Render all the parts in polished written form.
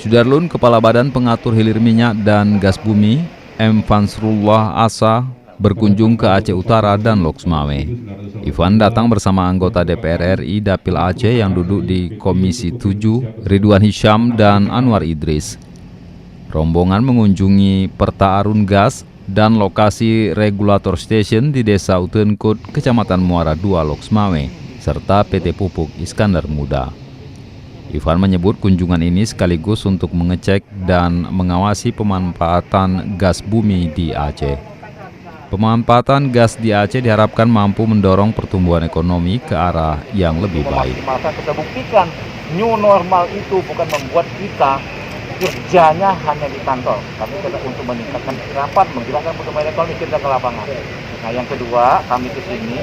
Sudarlun, Kepala Badan Pengatur Hilir Minyak dan Gas Bumi, M. Fansrullah Asa, berkunjung ke Aceh Utara dan Loksmawe. Ivan datang bersama anggota DPR RI Dapil Aceh yang duduk di Komisi 7, Ridwan Hisyam dan Anwar Idris. Rombongan mengunjungi Perta Arun Gas dan lokasi regulator station di Desa Utenkut, Kecamatan Muara II, Loksmawe, serta PT Pupuk Iskandar Muda. Ivan menyebut kunjungan ini sekaligus untuk mengecek dan mengawasi pemanfaatan gas bumi di Aceh. Pemanfaatan gas di Aceh diharapkan mampu mendorong pertumbuhan ekonomi ke arah yang lebih baik. Kita buktikan new normal itu bukan membuat kita kerjanya hanya di kantor, tapi kita untuk meningkatkan kerapat, menggerakkan pertumbuhan ekonomi kita ke lapangan. Nah, yang kedua, kami ke sini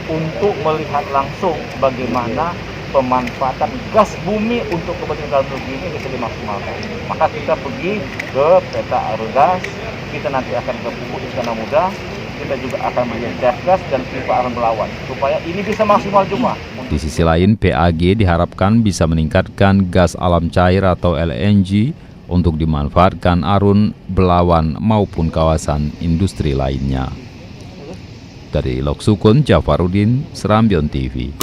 untuk melihat langsung bagaimana pemanfaatan gas bumi untuk kepentingan dalam negeri ini bisa dimaksimalkan. Maka kita pergi ke Perta Arun Gas, kita nanti akan ke Pupuk Iskandar Muda, kita juga akan melihat gas dan pipa Arun Belawan, supaya ini bisa maksimal juga. Di sisi lain, PAG diharapkan bisa meningkatkan gas alam cair atau LNG untuk dimanfaatkan Arun Belawan maupun kawasan industri lainnya. Dari Loksukun, Jafarudin, Serambion TV.